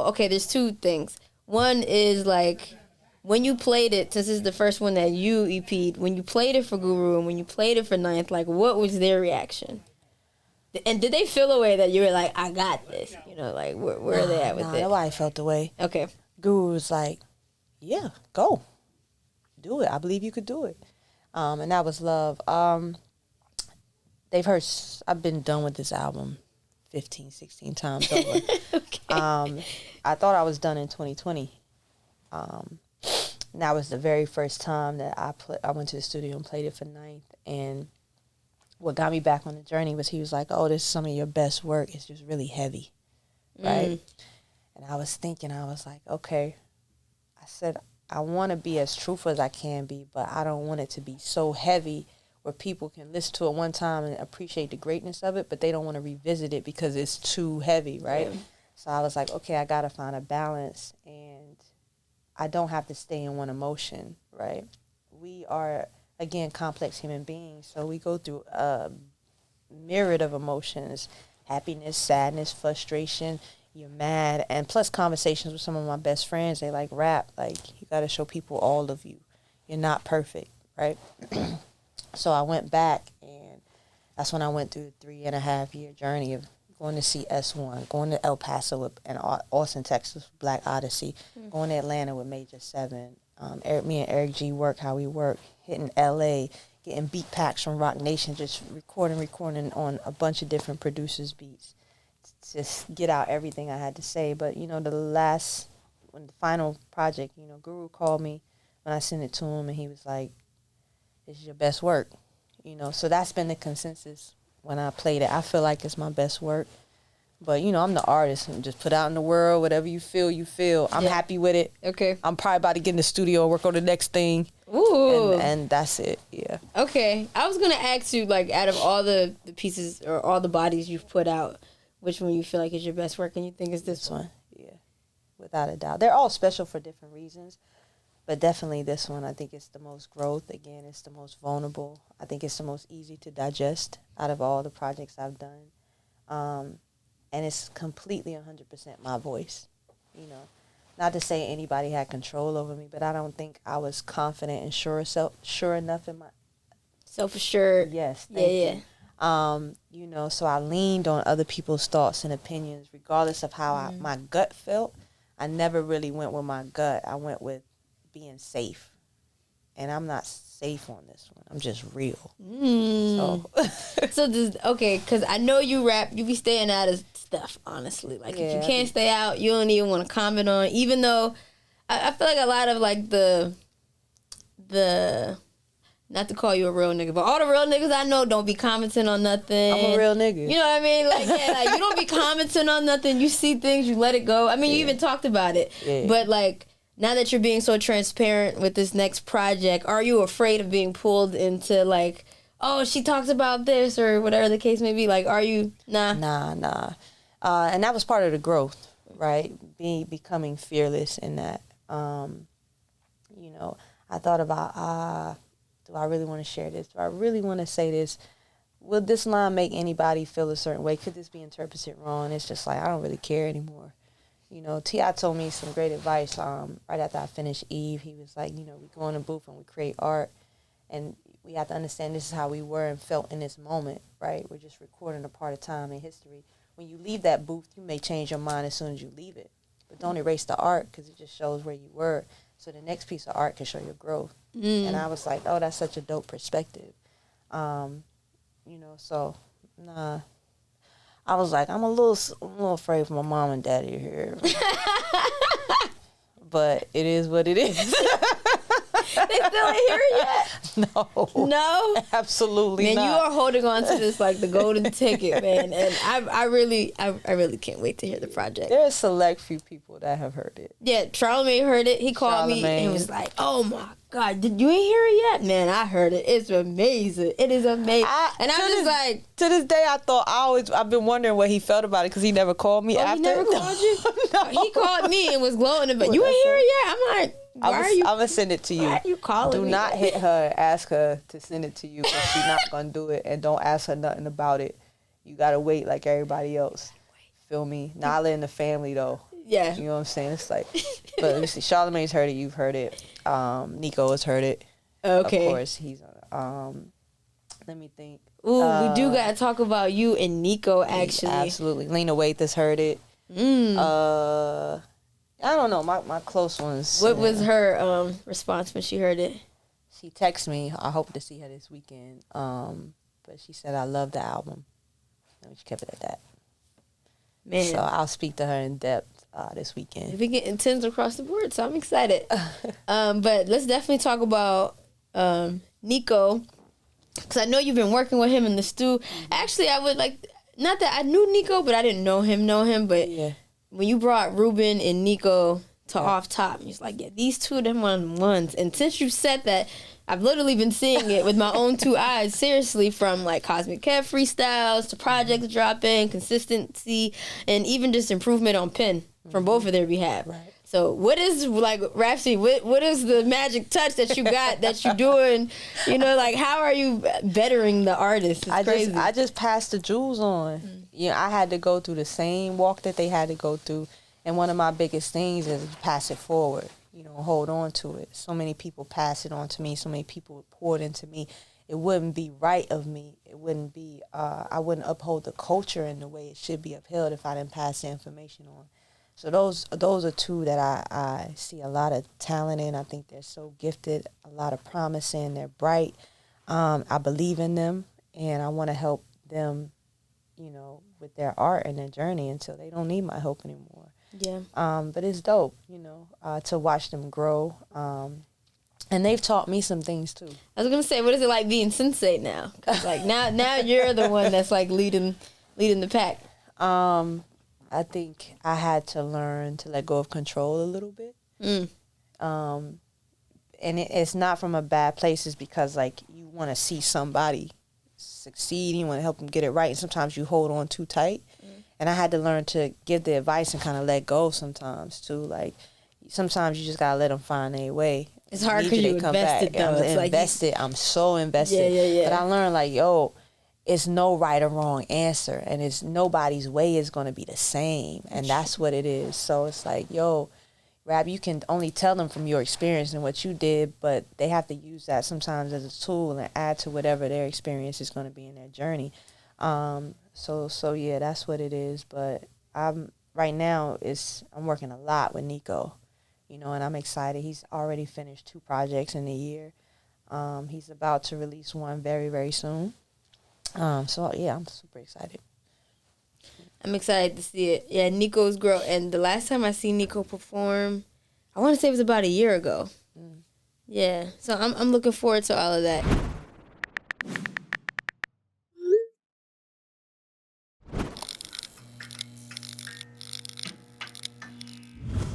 okay, there's two things. One is like when you played it, since it's the first one that you EP'd, when you played it for Guru and when you played it for Ninth, like what was their reaction? And did they feel a way that you were like, I got this? You know, like where are they at with it? Nobody felt the way. Okay. Guru was like, yeah, go. Do it. I believe you could do it. And that was love. They've heard, I've been done with this album 15, 16 times over. Okay. I thought I was done in 2020. And that was the very first time that I went to the studio and played it for Ninth. And what got me back on the journey was he was like, oh, this is some of your best work. It's just really heavy, right? And I was thinking, I was like, okay. I said, I want to be as truthful as I can be, but I don't want it to be so heavy where people can listen to it one time and appreciate the greatness of it, but they don't want to revisit it because it's too heavy, right? Yeah. So I was like, okay, I got to find a balance, and I don't have to stay in one emotion, right? We are, again, complex human beings, so we go through a myriad of emotions, happiness, sadness, frustration, you're mad, and plus conversations with some of my best friends. They like, rap, like, you got to show people all of you. You're not perfect, right? So I went back, and that's when I went through the 3.5-year journey of going to see S1, going to El Paso and Austin, Texas, Black Odyssey, going to Atlanta with Major 7. Me and Eric G work how we work, hitting L.A., getting beat packs from Rock Nation, just recording on a bunch of different producers' beats. Just get out everything I had to say. But, you know, when the final project, you know, Guru called me when I sent it to him, and he was like, this is your best work, you know. So that's been the consensus when I played it. I feel like it's my best work. But, you know, I'm the artist and just put out in the world, whatever you feel, you feel. I'm happy with it. Okay. I'm probably about to get in the studio and work on the next thing. Ooh. And that's it, yeah. Okay. I was going to ask you, like, out of all the pieces or all the bodies you've put out, which one you feel like is your best work and you think is this one? Yeah, without a doubt. They're all special for different reasons, but definitely this one, I think it's the most growth. Again, it's the most vulnerable. I think it's the most easy to digest out of all the projects I've done. And it's completely 100% my voice, you know. Not to say anybody had control over me, but I don't think I was confident and sure enough in my... Self-assured. Yes, thank you. You know, so I leaned on other people's thoughts and opinions, regardless of how my gut felt. I never really went with my gut. I went with being safe. And I'm not safe on this one. I'm just real. Because I know you rap, you be staying out of stuff, honestly. Like, if you can't stay out, you don't even want to comment on, even though I feel like a lot of, like, the not to call you a real nigga, but all the real niggas I know don't be commenting on nothing. I'm a real nigga. You know what I mean? Like, yeah, like, you don't be commenting on nothing. You see things, you let it go. I mean, you even talked about it. Yeah. But, like, now that you're being so transparent with this next project, are you afraid of being pulled into, like, oh, she talks about this or whatever the case may be? Like, are you? Nah. Nah. And that was part of the growth, right? Becoming fearless in that. You know, I thought about, do I really want to share this? Do I really want to say this? Will this line make anybody feel a certain way? Could this be interpreted wrong? It's just like, I don't really care anymore. You know, T.I. told me some great advice right after I finished Eve. He was like, you know, we go in the booth and we create art, and we have to understand this is how we were and felt in this moment, right? We're just recording a part of time in history. When you leave that booth, you may change your mind as soon as you leave it. But don't erase the art, because it just shows where you were. So the next piece of art can show your growth. And I was like, oh, that's such a dope perspective. You know, so, nah. I was like, I'm a little afraid for my mom and daddy here. But it is what it is. They still ain't here yet? No? Absolutely man, not. Man, you are holding on to this like the golden ticket, man. And I really can't wait to hear the project. There's a select few people that have heard it. Yeah, Charlamagne heard it. He called me and was like, oh my God, did you ain't hear it yet? Man, I heard it. It's amazing. It is amazing. And I'm just like... To this day, I've been wondering what he felt about it, because he never called me after. He never called you? No. He called me and was glowing about, you ain't hear it yet? I'm like... I'm going to send it to you. Why are you calling me? Do not hit her and ask her to send it to you, because she's not going to do it. And don't ask her nothing about it. You got to wait like everybody else. Feel me? Nyla and the family, though. Yeah. You know what I'm saying? It's like, but let me see. Charlamagne's heard it. You've heard it. Nico has heard it. Okay. Of course, he's. Let me think. Ooh, we do gotta talk about you and Nico, actually. Absolutely. Lena Waithe has heard it. I don't know. My close ones. What was her response when she heard it? She texted me. I hope to see her this weekend. But she said, I love the album. And she kept it at that. Man. So I'll speak to her in depth this weekend. We get intense across the board, so I'm excited. But let's definitely talk about Nico, because I know you've been working with him in the stew. Actually, I would like, not that I knew Nico, but I didn't know him. But when you brought Ruben and Nico to Off Top, it's like, yeah, these two of them ones. And since you said that, I've literally been seeing it with my own two eyes, seriously, from like Cosmic Kev freestyles to projects dropping, consistency, and even just improvement on pen from both of their behalf. Right. So what is, like, Rapsody, what is the magic touch that you got that you're doing? You know, like, how are you bettering the artist? It's crazy. I just passed the jewels on. You know, I had to go through the same walk that they had to go through. And one of my biggest things is pass it forward. You know, hold on to it. So many people pass it on to me. So many people poured into me. It wouldn't be right of me. It wouldn't be, I wouldn't uphold the culture in the way it should be upheld if I didn't pass the information on. So those are two that I see a lot of talent in. I think they're so gifted, a lot of promise in. They're bright. I believe in them, and I want to help them, you know, with their art and their journey until they don't need my help anymore. Yeah. But it's dope, you know, to watch them grow. And they've taught me some things too. I was gonna say, what is it like being sensei now? 'Cause like now you're the one that's like leading the pack. I think I had to learn to let go of control a little bit. And it's not from a bad place. It's because like you want to see somebody succeed. You want to help them get it right. And sometimes you hold on too tight. And I had to learn to give the advice and kind of let go sometimes too. Like sometimes you just gotta let them find their way. It's hard because you invested though. I'm invested. I'm so invested. Yeah. But I learned like, yo, it's no right or wrong answer, and it's nobody's way is gonna be the same, and that's what it is. So it's like, yo, Rap, you can only tell them from your experience and what you did, but they have to use that sometimes as a tool and add to whatever their experience is gonna be in their journey. So yeah, that's what it is. But right now I'm working a lot with Nico, you know, and I'm excited. He's already finished 2 projects in a year. He's about to release one very, very soon. So yeah, I'm super excited. I'm excited to see it. Yeah, Nico's growth. And the last time I seen Nico perform, I want to say it was about a year ago. Yeah, so I'm looking forward to all of that.